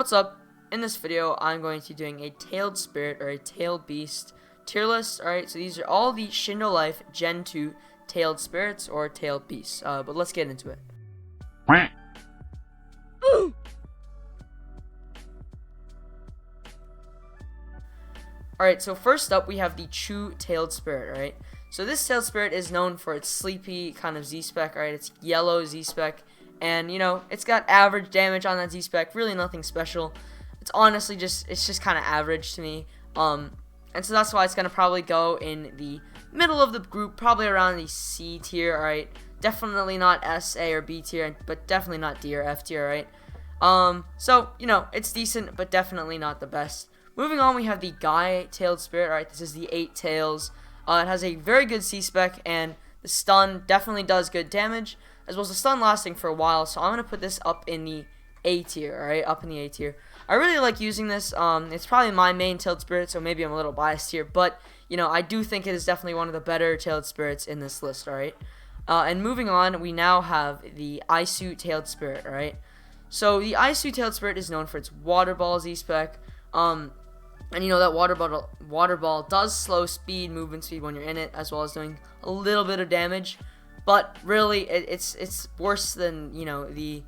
What's up? In this video, I'm going to be doing a tailed spirit or a tailed beast tier list. Alright, so these are all the Shindo Life Gen 2 tailed spirits or tailed beasts. But let's get into it. Alright, so first up we have the True Tailed Spirit, alright? So this tailed spirit is known for its sleepy kind of Z-spec, alright? It's yellow Z-spec, and, it's got average damage on that Z-spec, really nothing special. It's honestly just kind of average to me. And so that's why it's going to probably go in the middle of the group, probably around the C tier, alright? Definitely not S, A, or B tier, but definitely not D or F tier, alright? So, it's decent, but definitely not the best. Moving on, we have the Guy Tailed Spirit, alright? This is the 8 tails. It has a very good C-spec, and the stun definitely does good damage, as well as the stun lasting for a while, so I'm going to put this up in the A tier, alright? Up in the A tier. I really like using this. It's probably my main tailed spirit, so maybe I'm a little biased here, but, I do think it is definitely one of the better tailed spirits in this list, alright? And moving on, we now have the Isu Tailed Spirit, alright? So, the Isu Tailed Spirit is known for its Water Ball Z-spec, and that water ball does slow speed, movement speed when you're in it, as well as doing a little bit of damage. But really, it's worse than, the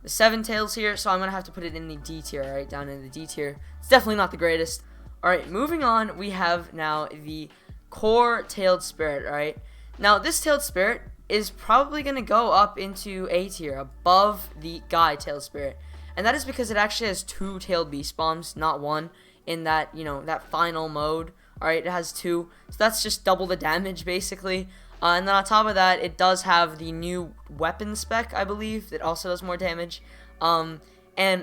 7 tails here, so I'm going to have to put it in the D tier, right? Down in the D tier. It's definitely not the greatest. Alright, moving on, we have now the Core Tailed Spirit, alright? Now, this Tailed Spirit is probably going to go up into A tier, above the Guy Tailed Spirit. And that is because it actually has 2 Tailed Beast Bombs, not 1, in that, that final mode. Alright, it has 2, so that's just double the damage, basically. And then on top of that, it does have the new weapon spec, I believe, that also does more damage. And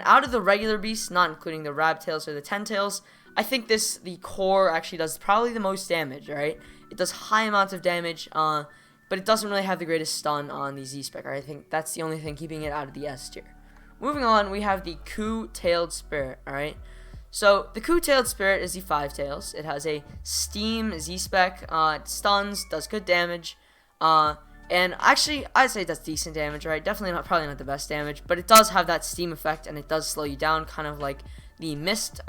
out of the regular beasts, not including the Rab Tails or the 10 Tails, I think the core actually does probably the most damage, right? It does high amounts of damage, but it doesn't really have the greatest stun on the Z-spec, right? I think that's the only thing keeping it out of the S tier. Moving on, we have the Ku Tailed Spirit, alright? So, the Ku Tailed Spirit is the 5 tails. It has a Steam Z-spec, it stuns, does good damage, and actually, I'd say that's decent damage, right? Definitely probably not the best damage, but it does have that Steam effect, and it does slow you down, kind of like the Mist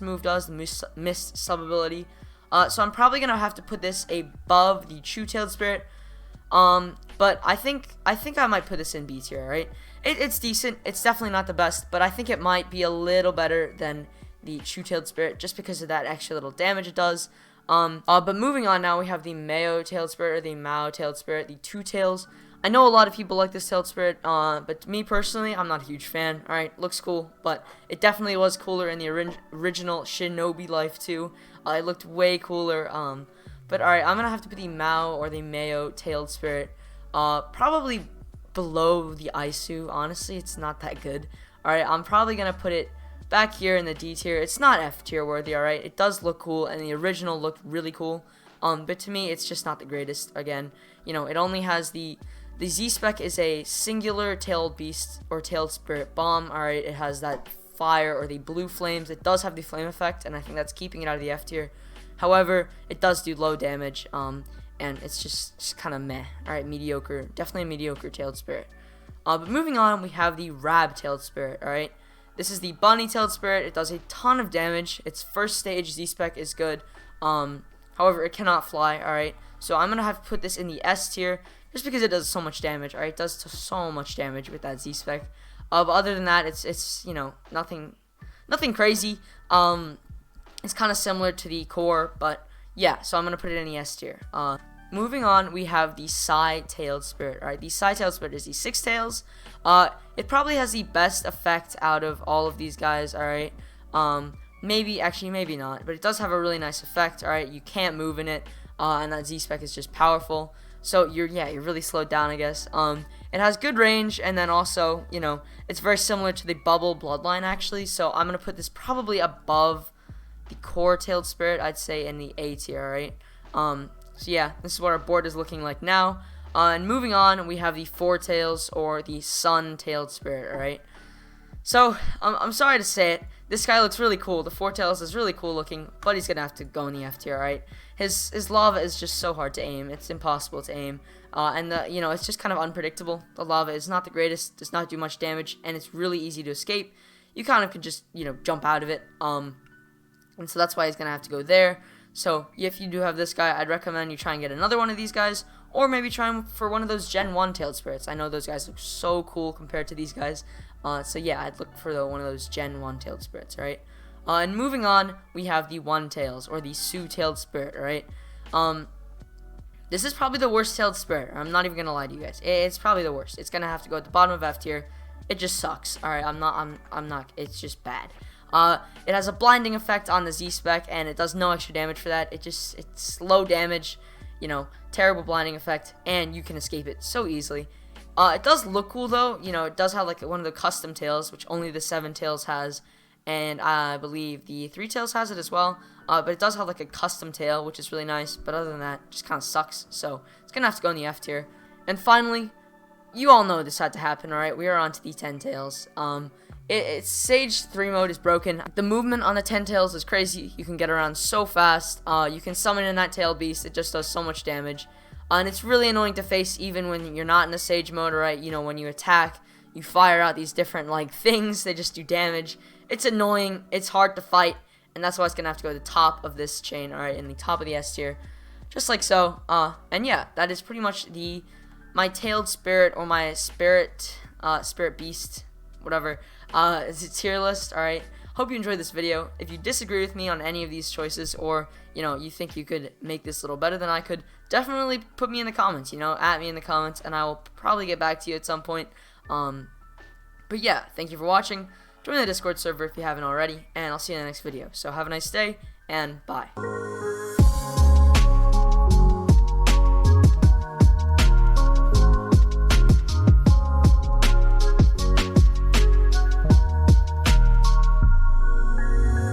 move does, the Mist sub-ability. So I'm probably going to have to put this above the True Tailed Spirit, but I think I might put this in B tier, right? It's decent, it's definitely not the best, but I think it might be a little better than the True Tailed Spirit, just because of that extra little damage it does. But moving on now, we have the Mayo Tailed Spirit, or the Mao Tailed Spirit, the 2 tails. I know a lot of people like this Tailed Spirit, but me personally, I'm not a huge fan. Alright, looks cool, but it definitely was cooler in the original Shinobi Life 2. It looked way cooler, but alright, I'm gonna have to put the Mao or the Mayo Tailed Spirit, probably below the Isu. Honestly, it's not that good. Alright, I'm probably gonna put it back here in the D tier. It's not F tier worthy, alright? It does look cool, and the original looked really cool. But to me, it's just not the greatest. Again, it only has the Z-spec is a singular tailed beast or tailed spirit bomb, alright? It has that fire or the blue flames. It does have the flame effect, and I think that's keeping it out of the F tier. However, it does do low damage, and it's just kind of meh. Alright, mediocre. Definitely a mediocre tailed spirit. But moving on, we have the Rab Tailed Spirit, alright? This is the Bunny Tailed Spirit. It does a ton of damage. Its first stage Z-spec is good. However, it cannot fly, alright? So I'm going to have to put this in the S tier, just because it does so much damage, alright? It does so much damage with that Z-spec. But other than that, it's nothing crazy. It's kind of similar to the core, but yeah, so I'm going to put it in the S tier. Moving on, we have the Psy Tailed Spirit. Alright, the Psy Tailed Spirit is the 6 tails. It probably has the best effect out of all of these guys, alright? Maybe not, but it does have a really nice effect, alright? You can't move in it, and that Z-spec is just powerful. So, you're really slowed down, I guess. It has good range, and then also, it's very similar to the Bubble Bloodline, actually. So, I'm going to put this probably above the Core Tailed Spirit, I'd say, in the A tier, alright? So yeah, this is what our board is looking like now. And moving on, we have the 4 tails or the Sun Tailed Spirit, alright? So, I'm sorry to say it, this guy looks really cool. The 4 tails is really cool looking, but he's gonna have to go in the F tier, alright? His lava is just so hard to aim. It's impossible to aim. And it's just kind of unpredictable. The lava is not the greatest, does not do much damage, and it's really easy to escape. you kind of can just, you know, jump out of it. And so that's why he's going to have to go there. So if you do have this guy, I'd recommend you try and get another one of these guys, or maybe try him for one of those Gen 1 tailed spirits. I know those guys look so cool compared to these guys. So yeah, I'd look for one of those Gen 1 tailed spirits, right? And moving on, we have the one tails, or the Sue tailed spirit, right? This is probably the worst tailed spirit. I'm not even gonna lie to you guys. It's probably the worst. It's gonna have to go at the bottom of F tier. It just sucks. All right, I'm not. It's just bad. It has a blinding effect on the Z-Spec, and it does no extra damage for that. It's low damage, you know, terrible blinding effect, and you can escape it so easily. It does look cool though. You know, it does have like one of the custom tails, which only the 7 tails has, and I believe the 3 tails has it as well. But it does have like a custom tail, which is really nice. But other than that, it just kind of sucks. So it's gonna have to go in the F tier. And finally, you all know this had to happen, alright? We are on to the 10 tails. It's Sage 3 mode is broken. The movement on the 10 tails is crazy. You can get around so fast. You can summon in that tail beast. It just does so much damage. And it's really annoying to face even when you're not in a Sage mode, right? You know, when you attack, you fire out these different, like, things. They just do damage. It's annoying. It's hard to fight. And that's why it's going to have to go to the top of this chain, alright? In the top of the S tier. Just like so. And yeah, that is pretty much my tailed spirit, or my spirit beast, whatever, is a tier list. Alright, hope you enjoyed this video. If you disagree with me on any of these choices, or you know, you think you could make this a little better than I could, definitely put me in the comments, you know, at me in the comments, and I will probably get back to you at some point. But yeah, thank you for watching. Join the Discord server if you haven't already, and I'll see you in the next video. So have a nice day, and bye.